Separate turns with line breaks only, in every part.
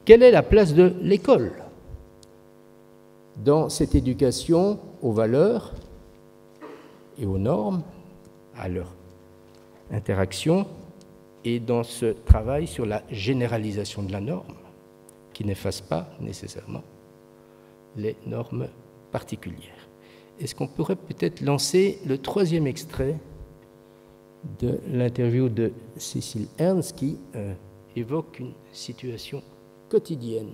quelle est la place de l'école dans cette éducation aux valeurs et aux normes, à leur interaction, et dans ce travail sur la généralisation de la norme, qui n'efface pas nécessairement les normes particulières. Est-ce qu'on pourrait peut-être lancer le troisième extrait de l'interview de Cécile Ernst qui évoque une situation quotidienne?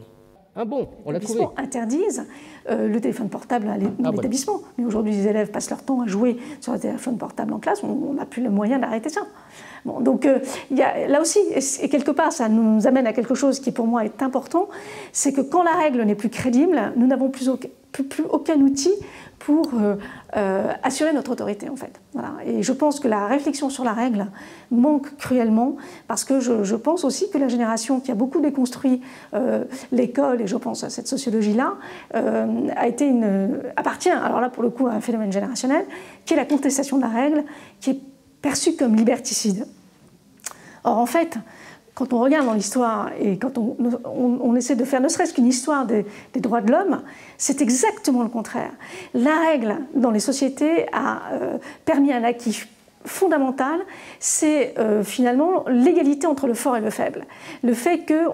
Ah bon, on l'a trouvé.
Les établissements interdisent le téléphone portable dans l'établissement. Voilà. Mais aujourd'hui, les élèves passent leur temps à jouer sur le téléphone portable en classe. On n'a plus le moyen d'arrêter ça. Bon, donc, là aussi, et quelque part, ça nous amène à quelque chose qui, pour moi, est important, c'est que quand la règle n'est plus crédible, nous n'avons plus aucun outil pour assurer notre autorité, en fait. Voilà. Et je pense que la réflexion sur la règle manque cruellement, parce que je pense aussi que la génération qui a beaucoup déconstruit l'école, et je pense à cette sociologie-là, appartient, alors là, pour le coup, à un phénomène générationnel, qui est la contestation de la règle, qui est perçue comme liberticide. Or, en fait, quand on regarde dans l'histoire et quand on essaie de faire ne serait-ce qu'une histoire des droits de l'homme, c'est exactement le contraire. La règle dans les sociétés a permis un acquis fondamental, c'est finalement l'égalité entre le fort et le faible. Le fait que,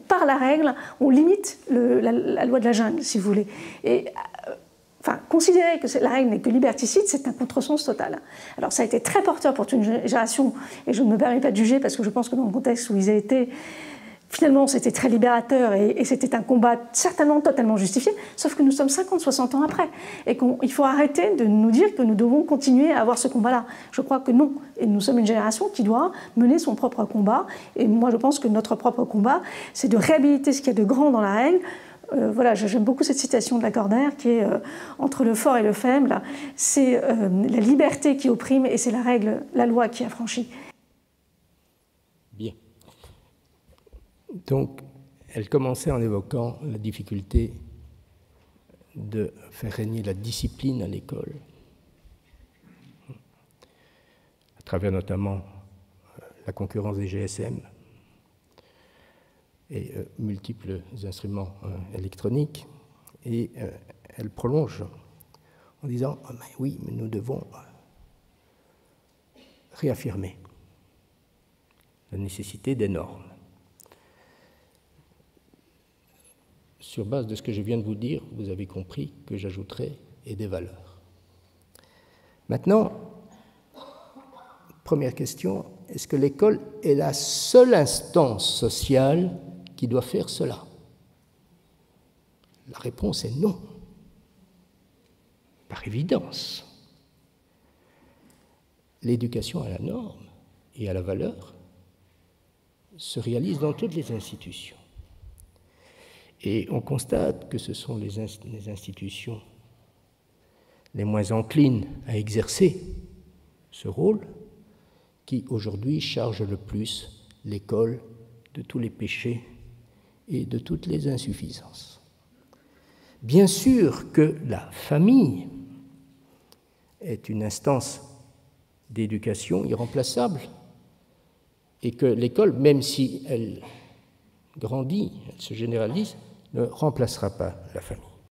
par la règle, on limite la loi de la jungle, si vous voulez. Et, enfin, considérer que la règle n'est que liberticide, c'est un contresens total. Alors ça a été très porteur pour toute une génération, et je ne me permets pas de juger parce que je pense que dans le contexte où ils étaient, finalement c'était très libérateur et c'était un combat certainement totalement justifié, sauf que nous sommes 50-60 ans après, et qu'il faut arrêter de nous dire que nous devons continuer à avoir ce combat-là. Je crois que non, et nous sommes une génération qui doit mener son propre combat, et moi je pense que notre propre combat, c'est de réhabiliter ce qu'il y a de grand dans la règle. Voilà, j'aime beaucoup cette citation de Lacordaire qui est entre le fort et le faible, c'est la liberté qui opprime et c'est la règle, la loi qui affranchit.
Bien. Donc, elle commençait en évoquant la difficulté de faire régner la discipline à l'école, à travers notamment la concurrence des GSM, et multiples instruments électroniques, et elle prolonge en disant « oui, mais nous devons réaffirmer la nécessité des normes ». Sur base de ce que je viens de vous dire, vous avez compris que j'ajouterai « et des valeurs ». Maintenant, première question, est-ce que l'école est la seule instance sociale qui doit faire cela? La réponse est non, par évidence. L'éducation à la norme et à la valeur se réalise dans toutes les institutions. Et on constate que ce sont les institutions les moins enclines à exercer ce rôle qui, aujourd'hui, chargent le plus l'école de tous les péchés et de toutes les insuffisances. Bien sûr que la famille est une instance d'éducation irremplaçable et que l'école, même si elle grandit, elle se généralise, ne remplacera pas la famille.